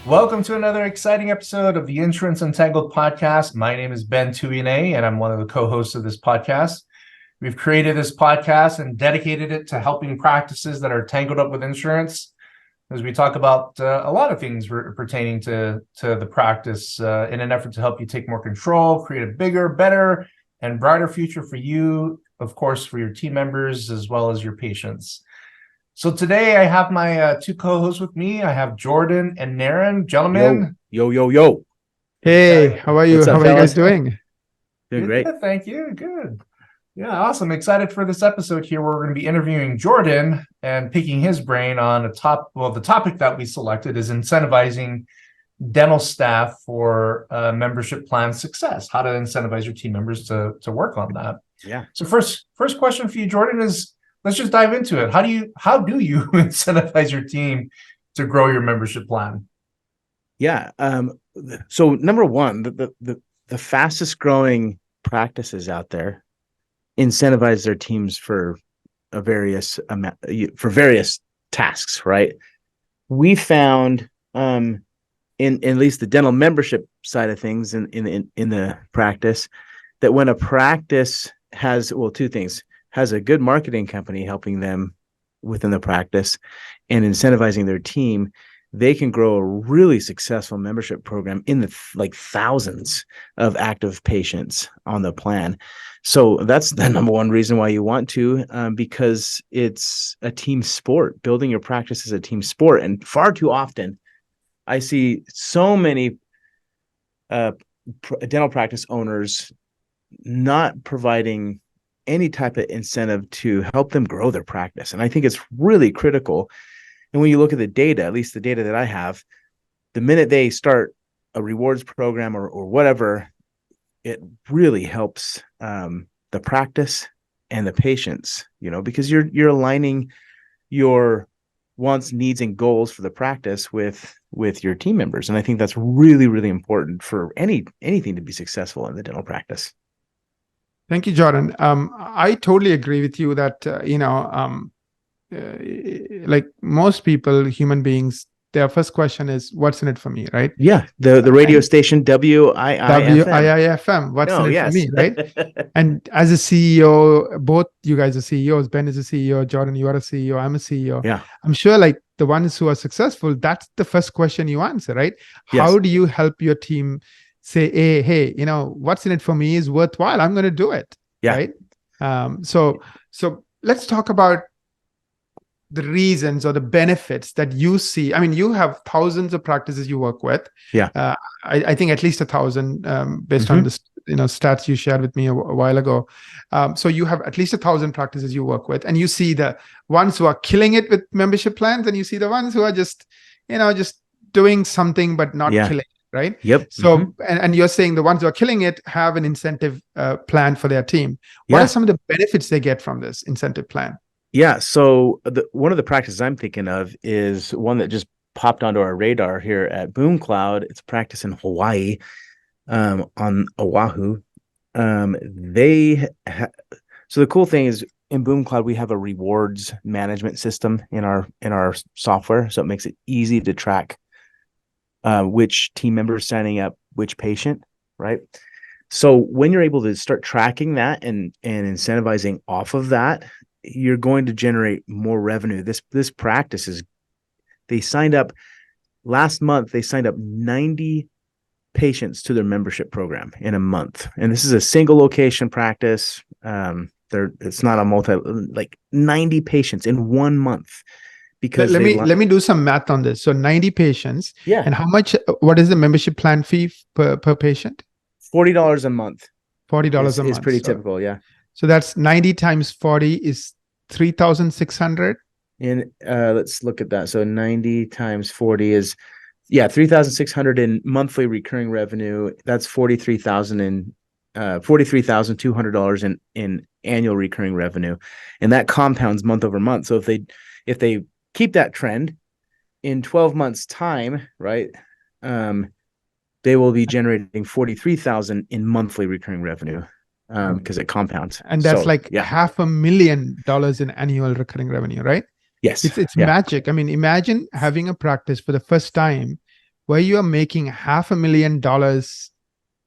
Welcome to another exciting episode of the Insurance Untangled Podcast. My name is Ben Tuiene, and I'm one of the co-hosts of this podcast. We've created this podcast and dedicated it to helping practices that are tangled up with insurance, as we talk about a lot of things pertaining to the practice in an effort to help you take more control, create a bigger, better, and brighter future for you, of course, for your team members, as well as your patients. So today I have my two co-hosts with me. I have Jordan and Naren. Gentlemen. Yo. Hey, how are you? What's up, how are you guys fellas? doing? Doing great. Good, thank you. Good. Yeah, awesome. Excited for this episode here. Where we're going to be interviewing Jordan and picking his brain on the topic that we selected is incentivizing dental staff for membership plan success. How to incentivize your team members to work on that. Yeah. So first question for you, Jordan, is let's just dive into it. How do you incentivize your team to grow your membership plan? Yeah. So number one, the fastest growing practices out there incentivize their teams for various tasks, right? We found in at least the dental membership side of things in the practice that when a practice has two things. Has a good marketing company helping them within the practice and incentivizing their team, they can grow a really successful membership program in the thousands of active patients on the plan. So that's the number one reason why you want to, because it's a team sport. Building your practice is a team sport. And far too often, I see so many dental practice owners not providing any type of incentive to help them grow their practice. And I think it's really critical. And when you look at the data, at least the data that I have, the minute they start a rewards program or whatever, it really helps the practice and the patients, because you're aligning your wants, needs, and goals for the practice with your team members. And I think that's really, really important for anything to be successful in the dental practice. Thank you, Jordan. I totally agree with you that, like most people, human beings, their first question is, what's in it for me, right? Yeah. The radio station, WIIFM. WIIFM, what's in it for me, right? And as a CEO, both you guys are CEOs. Ben is a CEO. Jordan, you are a CEO. I'm a CEO. Yeah. I'm sure like the ones who are successful, that's the first question you answer, right? Yes. How do you help your team say, hey, what's in it for me is worthwhile. I'm going to do it. Yeah. Right. So let's talk about the reasons or the benefits that you see. I mean, you have thousands of practices you work with. Yeah. I think at least 1,000 based on the stats you shared with me a while ago. So you have at least 1,000 practices you work with, and you see the ones who are killing it with membership plans, and you see the ones who are just doing something but not killing it. Right. Yep. So, and you're saying the ones who are killing it have an incentive plan for their team. What are some of the benefits they get from this incentive plan? Yeah. So one of the practices I'm thinking of is one that just popped onto our radar here at Boom Cloud. It's a practice in Hawaii, on Oahu. So the cool thing is in Boom Cloud, we have a rewards management system in our software. So it makes it easy to track which team member is signing up, which patient, right? So when you're able to start tracking that and incentivizing off of that, you're going to generate more revenue. This practice they signed up last month. They signed up 90 patients to their membership program in a month, and this is a single location practice. It's not a 90 patients in 1 month. Because let me do some math on this. So 90 patients. Yeah. And what is the membership plan fee per patient? $40 a month. $40 a month. Is pretty typical, yeah. So that's 90 times 40 is 3,600. And let's look at that. So 90 times 40 is 3,600 in monthly recurring revenue. That's $43,200 in annual recurring revenue. And that compounds month over month. So if they keep that trend in 12 months time, right? They will be generating $43,000 in monthly recurring revenue. Because it compounds. And that's $500,000 in annual recurring revenue, right? Yes. It's magic. I mean, imagine having a practice for the first time where you are making $500,000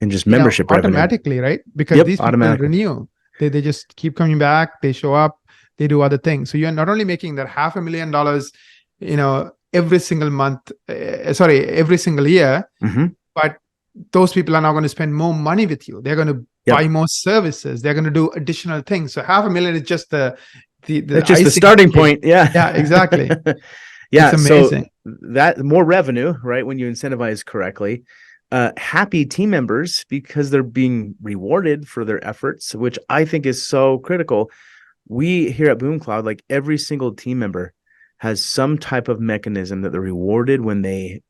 And just membership revenue. automatically, right? Because these people renew. They just keep coming back, they show up, they do other things. So you're not only making that $500,000, every single month, every single year, but those people are now going to spend more money with you. They're going to buy more services. They're going to do additional things. So $500,000 is just the starting point. Yeah. Yeah, exactly. Yeah. It's amazing. So that more revenue, right? When you incentivize correctly, happy team members because they're being rewarded for their efforts, which I think is so critical. We here at BoomCloud, like every single team member has some type of mechanism that they're rewarded when they,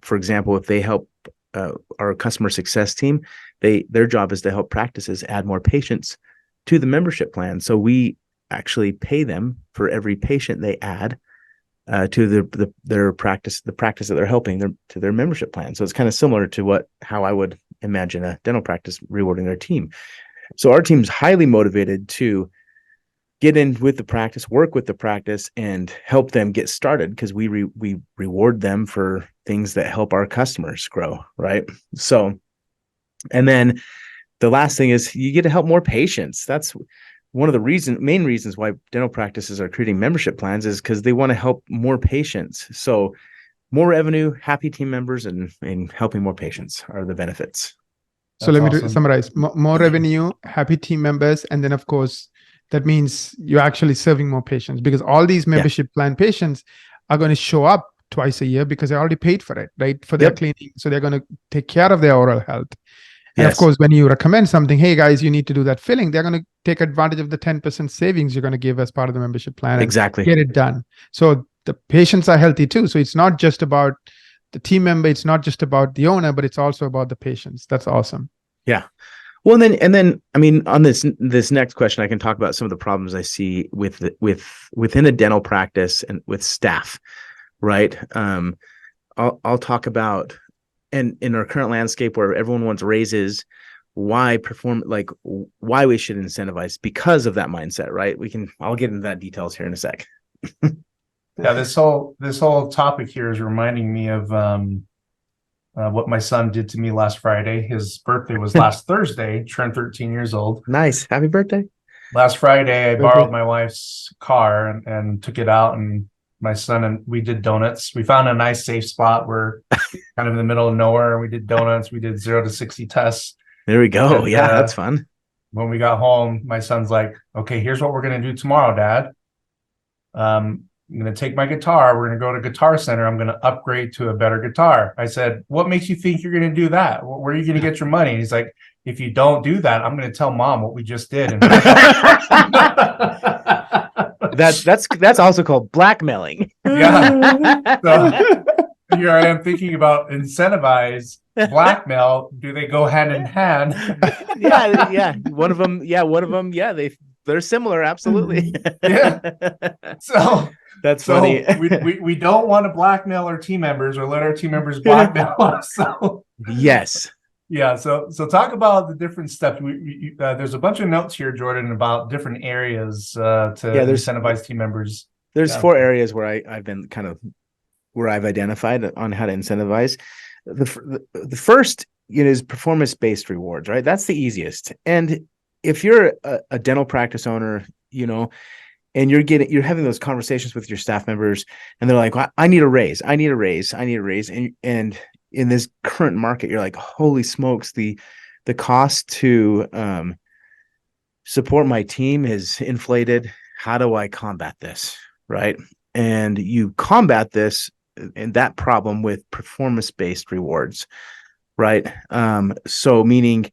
for example, if they help our customer success team, their job is to help practices add more patients to the membership plan. So we actually pay them for every patient they add to their practice, the practice that they're helping to their membership plan. So it's kind of similar to how I would imagine a dental practice rewarding their team. So our team's highly motivated to get in with the practice, work with the practice, and help them get started because we reward them for things that help our customers grow, right? So, and then the last thing is you get to help more patients. That's one of the main reasons why dental practices are creating membership plans is because they want to help more patients. So more revenue, happy team members, and helping more patients are the benefits. So let me summarize. More revenue, happy team members, and then of course, that means you're actually serving more patients because all these membership plan patients are going to show up twice a year because they already paid for it, right? For their cleaning. So they're going to take care of their oral health. And of course, when you recommend something, hey guys, you need to do that filling, they're going to take advantage of the 10% savings you're going to give as part of the membership plan. And get it done. So the patients are healthy too. So it's not just about the team member. It's not just about the owner, but it's also about the patients. That's awesome. Yeah. Well, and then, I mean, on this next question, I can talk about some of the problems I see within a dental practice and with staff, right? I'll talk about, and in our current landscape where everyone wants raises, why we should incentivize because of that mindset, right? I'll get into that details here in a sec. Yeah, this whole topic here is reminding me of what my son did to me last Friday. His birthday was last Thursday, turned 13 years old. Nice. Happy birthday. Last Friday, I borrowed my wife's car and took it out, and my son and we did donuts. We found a nice safe spot. We're kind of in the middle of nowhere. We did donuts. We did 0 to 60 tests. There we go. And, that's fun. When we got home, my son's like, okay, here's what we're going to do tomorrow, Dad. I'm going to take my guitar. We're going to go to Guitar Center. I'm going to upgrade to a better guitar. I said, what makes you think you're going to do that? Where are you going to get your money? And he's like, if you don't do that, I'm going to tell Mom what we just did. That's also called blackmailing. Yeah. So here I am thinking about incentivize, blackmail. Do they go hand in hand? Yeah. One of them. Yeah, they're similar. Absolutely. Yeah. So that's funny. we don't want to blackmail our team members or let our team members blackmail us. So yes. Yeah. So talk about the different steps. There's a bunch of notes here, Jordan, about different areas to incentivize team members. There's 4 areas where I've been where I've identified on how to incentivize. The first, is performance-based rewards, right? That's the easiest. And if you're a dental practice owner, and you're having those conversations with your staff members, and they're like, well, I need a raise. And in this current market, you're like, holy smokes, the cost to support my team is inflated. How do I combat this? Right. And you combat this and that problem with performance-based rewards. Right. So meaning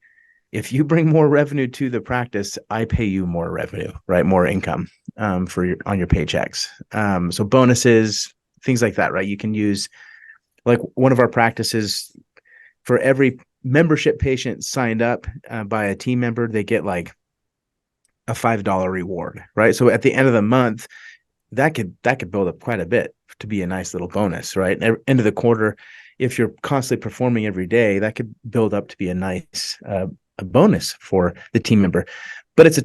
if you bring more revenue to the practice, I pay you more revenue, right? More income on your paychecks. So bonuses, things like that, right? You can use, like one of our practices, for every membership patient signed up by a team member, they get like a $5 reward, right? So at the end of the month, that could build up quite a bit to be a nice little bonus, right? End of the quarter, if you're constantly performing every day, that could build up to be a nice a bonus for the team member. But it's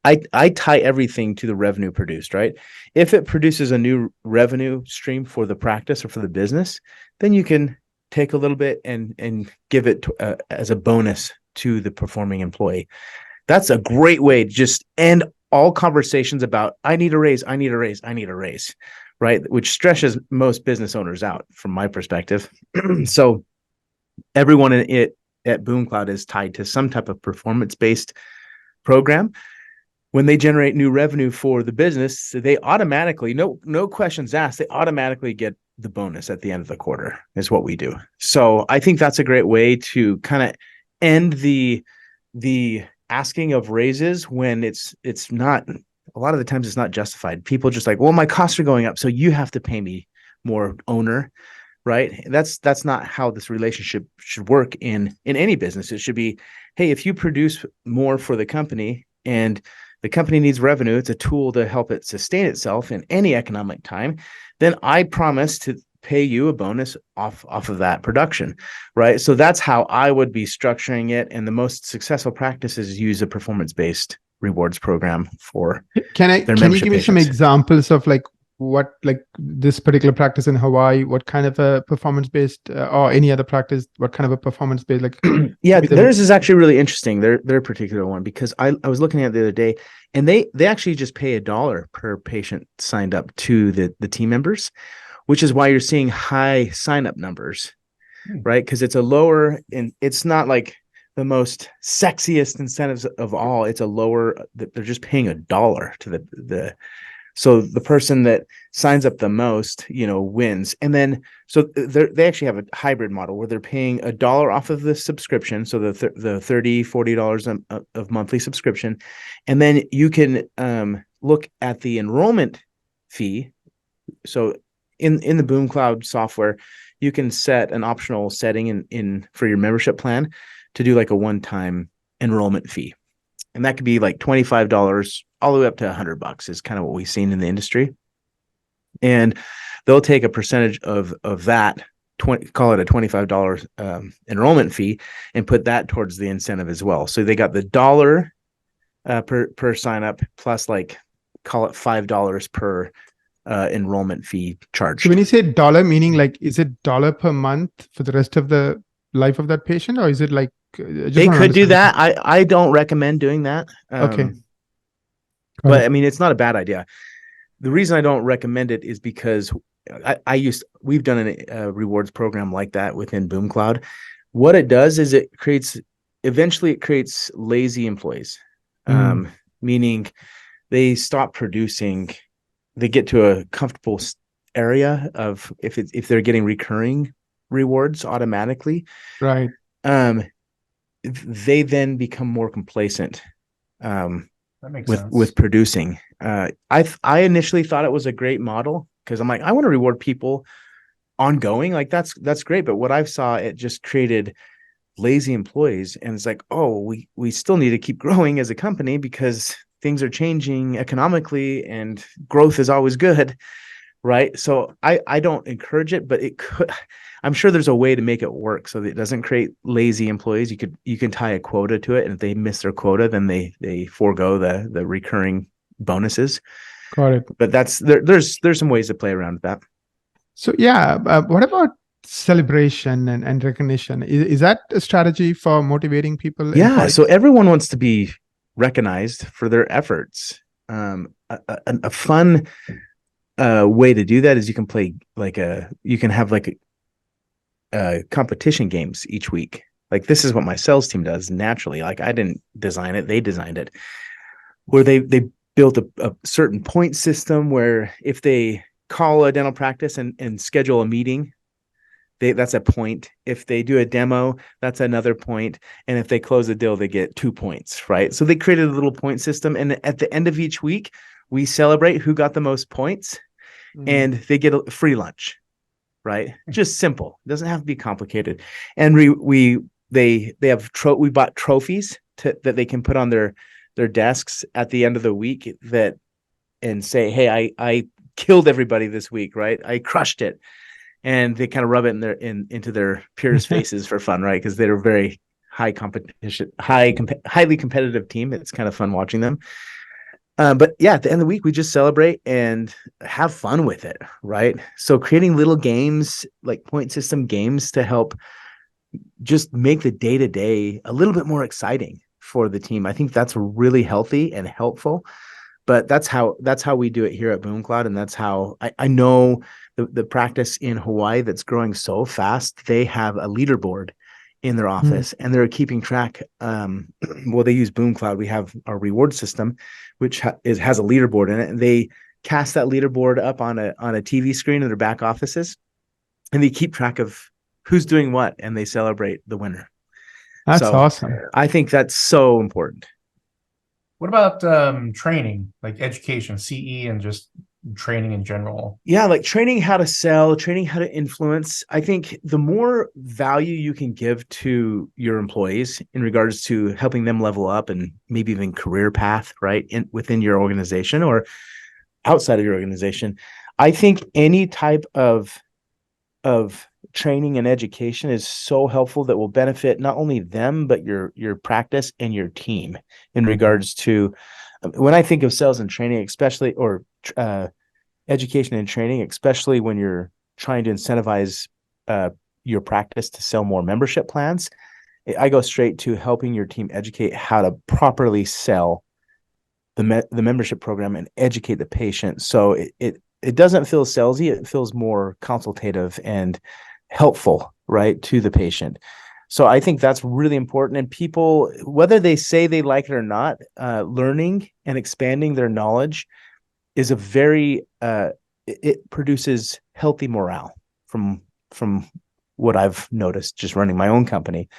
I tie everything to the revenue produced, right? If it produces a new revenue stream for the practice or for the business, then you can take a little bit and give it as a bonus to the performing employee. That's a great way to just end all conversations about, I need a raise, I need a raise, I need a raise, right? Which stresses most business owners out from my perspective. So everyone at BoomCloud is tied to some type of performance-based program. When they generate new revenue for the business, they automatically, no questions asked, they automatically get the bonus at the end of the quarter is what we do. So I think that's a great way to kind of end the asking of raises when it's not, a lot of the times it's not justified. People just like, well, my costs are going up, so you have to pay me more, owner, right? That's not how this relationship should work in any business. It should be, hey, if you produce more for the company and the company needs revenue, it's a tool to help it sustain itself in any economic time, then I promise to pay you a bonus off of that production, right? So that's how I would be structuring it. And the most successful practices use a performance-based rewards program for Can you give me some patients. examples of like what, like this particular practice in Hawaii, what kind of a performance-based or any other practice, what kind of a performance-based, like yeah, theirs is actually really interesting. Their particular one, because I was looking at it the other day, and they actually just pay $1 per patient signed up to the team members, which is why you're seeing high sign-up numbers, right? Because it's a lower, and it's not like the most sexiest incentives of all. It's a lower, they're just paying $1 to the so the person that signs up the most, wins. And then, so they actually have a hybrid model where they're paying $1 off of the subscription. So the $30, $40 of monthly subscription. And then you can look at the enrollment fee. So in the BoomCloud software, you can set an optional setting in for your membership plan to do like a one-time enrollment fee. And that could be like $25 all the way up to $100 is kind of what we've seen in the industry. And they'll take a percentage of that, call it a $25 enrollment fee, and put that towards the incentive as well. So they got the $1 per sign up plus like call it $5 per enrollment fee charged. So when you say dollar, meaning like, is it $1 per month for the rest of the life of that patient, or is it like they could do that? I don't recommend doing that. Okay. But I mean, it's not a bad idea. The reason I don't recommend it is because we've done a rewards program like that within BoomCloud. What it does is eventually it creates lazy employees, meaning they stop producing. They get to a comfortable area of if they're getting recurring rewards automatically, right? They then become more complacent. That makes sense. With producing. I initially thought it was a great model because I'm like, I want to reward people ongoing. Like that's great. But what I saw, it just created lazy employees. And it's like, oh, we still need to keep growing as a company because things are changing economically and growth is always good. Right. So I don't encourage it, but it could. I'm sure there's a way to make it work so that it doesn't create lazy employees. You can tie a quota to it, and if they miss their quota, then they forego the recurring bonuses. Got it. But there's some ways to play around with that. So yeah, what about celebration and recognition? Is that a strategy for motivating people? Yeah. So everyone wants to be recognized for their efforts. A fun way to do that is you can play you can have competition games each week. Like this is what my sales team does naturally. Like I didn't design it, they designed it, where they built a certain point system where if they call a dental practice and schedule a meeting, that's a point. If they do a demo, that's another point. And if they close a deal, they get 2 points, right? So they created a little point system. And at the end of each week, we celebrate who got the most points, and they get a free lunch. Right, just simple. It doesn't have to be complicated. And we bought trophies that they can put on their desks at the end of the week and say, hey, I killed everybody this week, right? I crushed it, and they kind of rub it into their peers' faces for fun, right? Because they're a very high competition, highly competitive team. It's kind of fun watching them. But yeah, at the end of the week, we just celebrate and have fun with it, right? So creating little games, like point system games, to help just make the day-to-day a little bit more exciting for the team. I think that's really healthy and helpful. But that's how we do it here at BoomCloud, and that's how I know the practice in Hawaii that's growing so fast. They have a leaderboard in their office, and they're keeping track. Well, they use BoomCloud. We have our reward system, which has a leaderboard in it, and they cast that leaderboard up on a TV screen in their back offices, and they keep track of who's doing what, and they celebrate the winner. That's awesome. I think that's so important. What about training, like education, CE, and just training in general? Yeah, like training how to sell, training how to influence. I think the more value you can give to your employees in regards to helping them level up and maybe even career path, right, within your organization or outside of your organization, I think any type of training and education is so helpful that will benefit not only them, but your practice and your team in regards to, when I think of sales and training, especially, or education and training, especially when you're trying to incentivize your practice to sell more membership plans, I go straight to helping your team educate how to properly sell the membership program and educate the patient. So it doesn't feel salesy. It feels more consultative and helpful, right, to the patient. So I think that's really important. And people, whether they say they like it or not, learning and expanding their knowledge is a very, it produces healthy morale from what I've noticed just running my own company.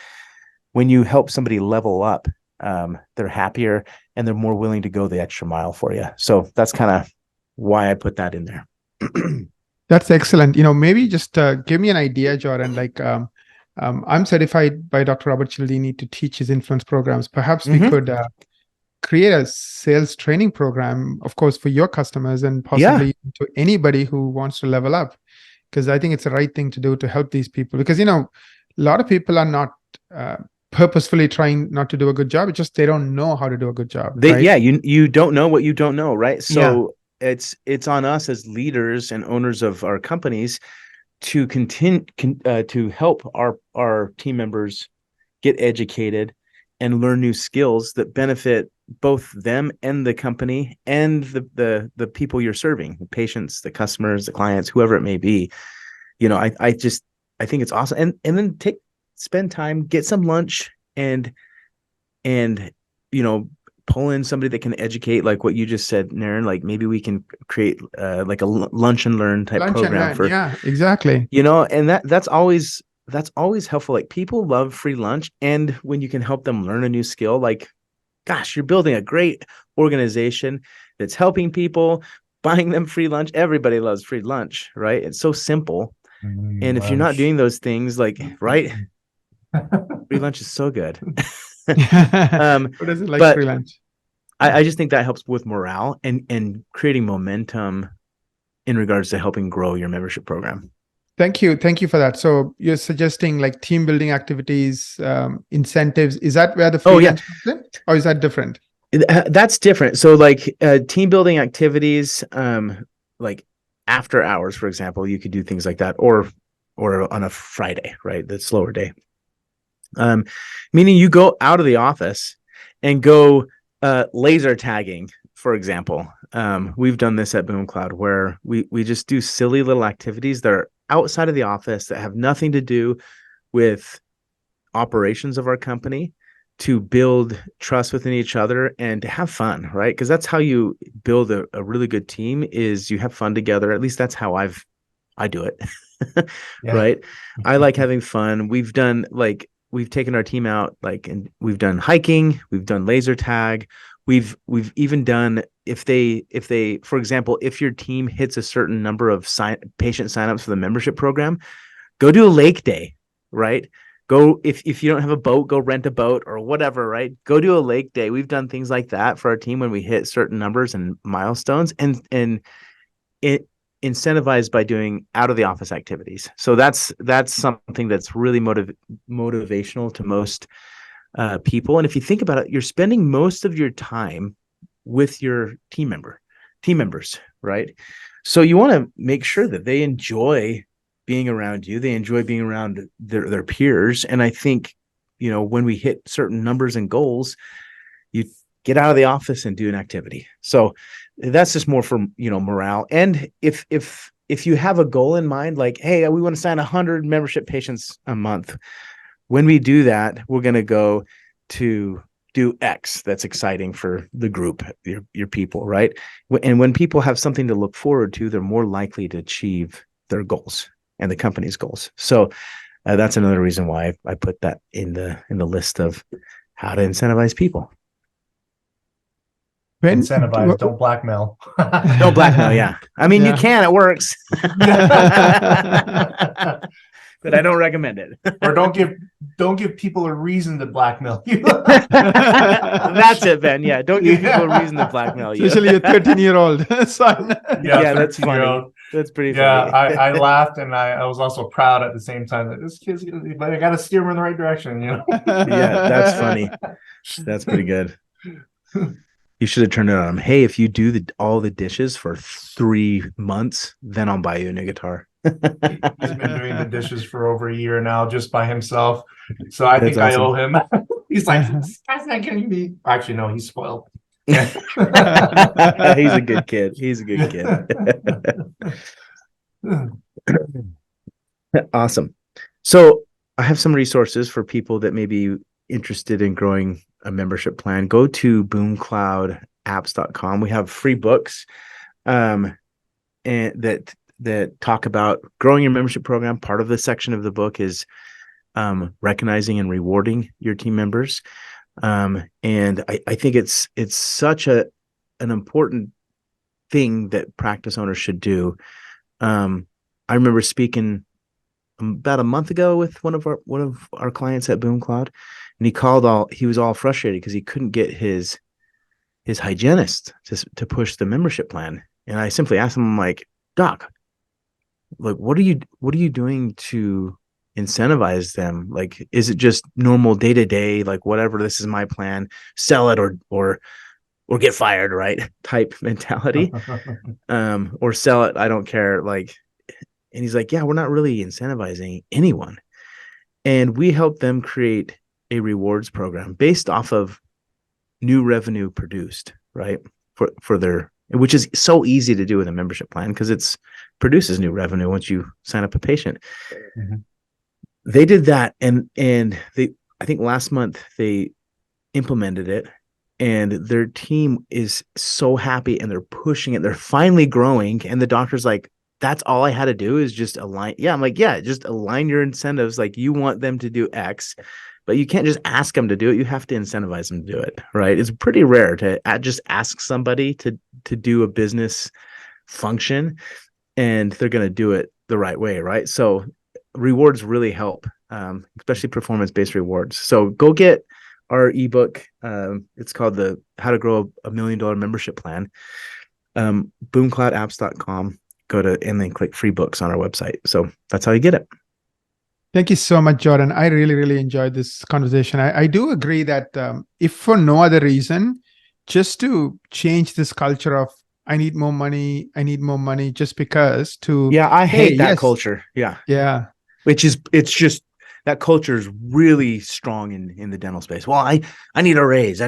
When you help somebody level up, they're happier and they're more willing to go the extra mile for you. So that's kind of why I put that in there. That's excellent. Maybe just give me an idea, Jordan. Like, I'm certified by Dr. Robert Cialdini to teach his influence programs. Perhaps we could create a sales training program, of course, for your customers and possibly to anybody who wants to level up. Because I think it's the right thing to do to help these people. Because, a lot of people are not purposefully trying not to do a good job. It's just they don't know how to do a good job. Right? Yeah, you don't know what you don't know, right? So it's on us as leaders and owners of our companies to continue to help our team members get educated and learn new skills that benefit both them and the company and the people you're serving, the patients, the customers, the clients, whoever it may be. I think it's awesome. And then spend time, get some lunch, and pull in somebody that can educate, like what you just said, Naren. Like maybe we can create like a lunch and learn type program for, exactly. And that's always helpful. Like people love free lunch, and when you can help them learn a new skill, like, gosh, you're building a great organization that's helping people, buying them free lunch. Everybody loves free lunch, right? It's so simple. And if you're not doing those things, like, right, free lunch is so good. What is it like free lunch? I just think that helps with morale and creating momentum in regards to helping grow your membership program. Thank you for that. So you're suggesting like team building activities, incentives. Is that where the freelance comes in, or is that different? That's different. So like team building activities, like after hours, for example, you could do things like that, or on a Friday, right? The slower day. Meaning you go out of the office and go laser tagging, for example. We've done this at BoomCloud where we just do silly little activities that are outside of the office that have nothing to do with operations of our company, to build trust within each other and to have fun, right? Because that's how you build a really good team, is you have fun together. At least that's how I do it. Right? I like having fun. We've taken our team out, and we've done hiking, we've done laser tag, we've even done, if they, for example, if your team hits a certain number of patient signups for the membership program, go do a lake day, right? Go, if you don't have a boat, go rent a boat or whatever, right? Go do a lake day. We've done things like that for our team when we hit certain numbers and milestones, and it incentivized by doing out of the office activities. So that's something that's really motivational to most people. And if you think about it, you're spending most of your time with your team members, right? So you want to make sure that they enjoy being around you. They enjoy being around their peers. And I think, when we hit certain numbers and goals, you get out of the office and do an activity. So that's just more for, morale. And if you have a goal in mind, like, hey, we want to sign 100 membership patients a month. When we do that, we're going to go to do X that's exciting for the group, your people, right? And when people have something to look forward to, they're more likely to achieve their goals and the company's goals. So that's another reason why I put that in the list of how to incentivize people. Incentivize, don't blackmail. Don't blackmail, yeah. I mean, you can, it works. But I don't recommend it. Or don't give people a reason to blackmail you. That's it, Ben. Yeah, don't give people a reason to blackmail you. Especially a 13-year-old son. Yeah, that's funny. That's pretty funny. I laughed, and I was also proud at the same time that this kid's, but I got to steer him in the right direction, Yeah, that's funny. That's pretty good. You should have turned it on him. Hey, if you do all the dishes for 3 months, then I'll buy you a new guitar. He's been doing the dishes for over a year now, just by himself. So I think awesome. I owe him. He's like, this guy's not getting me. Actually, no, he's spoiled. He's a good kid. Awesome. So I have some resources for people that may be interested in growing a membership plan. Go to boomcloudapps.com. We have free books and that talk about growing your membership program. Part of the section of the book is recognizing and rewarding your team members. And I think it's such an important thing that practice owners should do. I remember speaking about a month ago with one of our clients at BoomCloud, and he was all frustrated because he couldn't get his hygienist to push the membership plan. And I simply asked him, I'm like, Doc, like, what are you doing to incentivize them? Like, is it just normal day to day, like, whatever, this is my plan, sell it or get fired, right? Type mentality. Or sell it, I don't care. Like, and he's like, yeah, we're not really incentivizing anyone. And we help them create a rewards program based off of new revenue produced, right? For their, which is so easy to do with a membership plan because it's produces new revenue once you sign up a patient. Mm-hmm. They did that, and I think last month they implemented it, and their team is so happy, and they're pushing it. They're finally growing, and the doctor's like, that's all I had to do is just align. Yeah, I'm like, yeah, just align your incentives. Like, you want them to do X, but you can't just ask them to do it. You have to incentivize them to do it, right? It's pretty rare to just ask somebody to do a business function, and they're going to do it the right way, right? So rewards really help, especially performance-based rewards. So go get our ebook. It's called the How to Grow a $1 Million Membership Plan. Boomcloudapps.com. Go to and then click free books on our website. So that's how you get it. Thank you so much, Jordan. I really, really enjoyed this conversation. I do agree that if for no other reason, just to change this culture of I need more money just because to... Yeah, I hate that culture. Yeah. Yeah. It's just that culture is really strong in the dental space. Well, I need a raise.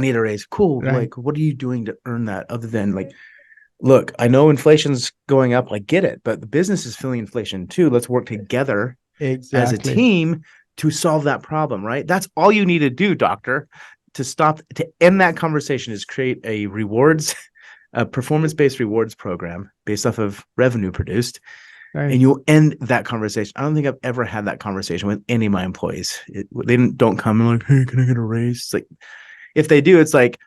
Cool. Right. Like, what are you doing to earn that other than like, look, I know inflation's going up. I get it, but the business is feeling inflation too. Let's work together as a team to solve that problem, right? That's all you need to do, doctor, to end that conversation is create a performance-based rewards program based off of revenue produced. Right. And you'll end that conversation. I don't think I've ever had that conversation with any of my employees. They don't come and like, hey, can I get a raise? It's like, if they do, it's like,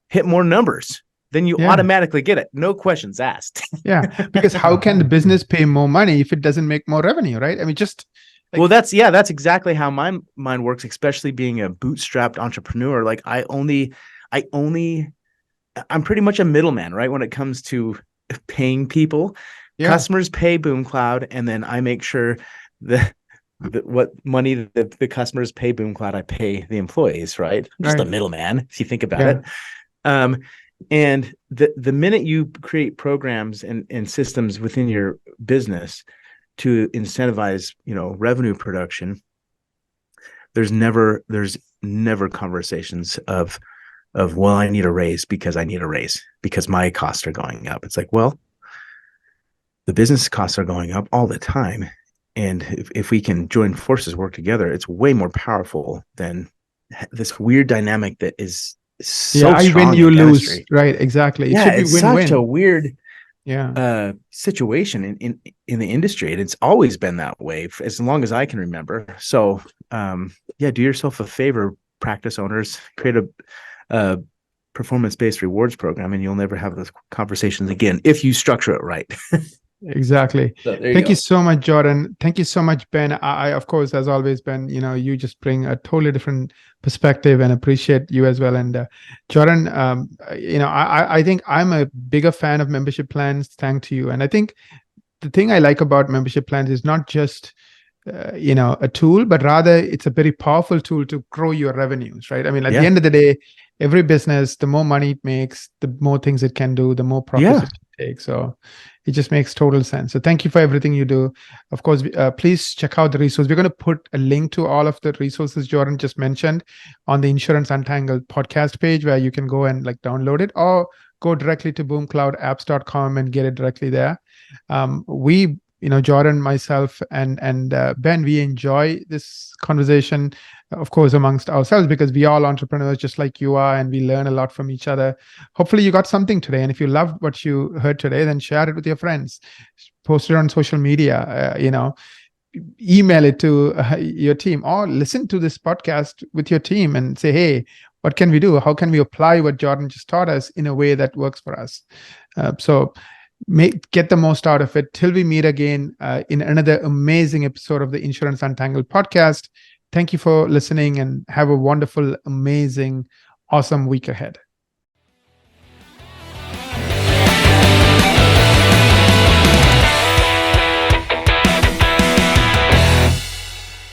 hit more numbers. Then you automatically get it. No questions asked. Yeah. Because how can the business pay more money if it doesn't make more revenue, right? I mean, just... Like, well, that's exactly how my mind works, especially being a bootstrapped entrepreneur. Like I'm pretty much a middleman, right? When it comes to paying people, customers pay BoomCloud, and then I make sure that what money the customers pay BoomCloud, I pay the employees, right? I'm just a middleman, if you think about it. And the minute you create programs and systems within your business to incentivize, revenue production, there's never conversations of, well, I need a raise because my costs are going up. It's like, well, the business costs are going up all the time. And if we can join forces, work together, it's way more powerful than this weird dynamic that is so I strong win, you in lose. dentistry. Right, exactly. It should be It's win-win. such a weird Yeah. situation in the industry, and it's always been that way as long as I can remember. So do yourself a favor, practice owners, create a performance-based rewards program, and you'll never have those conversations again if you structure it right. Exactly. So Thank you so much, Jordan. Thank you so much, Ben. I of course, as always, Ben, you just bring a totally different perspective, and appreciate you as well. And Jordan, I think I'm a bigger fan of membership plans, thanks to you. And I think the thing I like about membership plans is not just a tool, but rather it's a very powerful tool to grow your revenues, right? I mean, at the end of the day, every business, the more money it makes, the more things it can do, the more profits it can take. So it just makes total sense. So thank you for everything you do. Of course, please check out the resource. We're going to put a link to all of the resources Jordan just mentioned on the Insurance Untangled podcast page, where you can go and download it, or go directly to boomcloudapps.com and get it directly there. Jordan, myself, and Ben, we enjoy this conversation, of course, amongst ourselves, because we are all entrepreneurs just like you are, and we learn a lot from each other. Hopefully you got something today. And if you loved what you heard today, then share it with your friends, post it on social media, email it to your team, or listen to this podcast with your team and say, hey, what can we do? How can we apply what Jordan just taught us in a way that works for us? Get the most out of it. Till we meet again in another amazing episode of the Insurance Untangled podcast. Thank you for listening, and have a wonderful, amazing, awesome week ahead.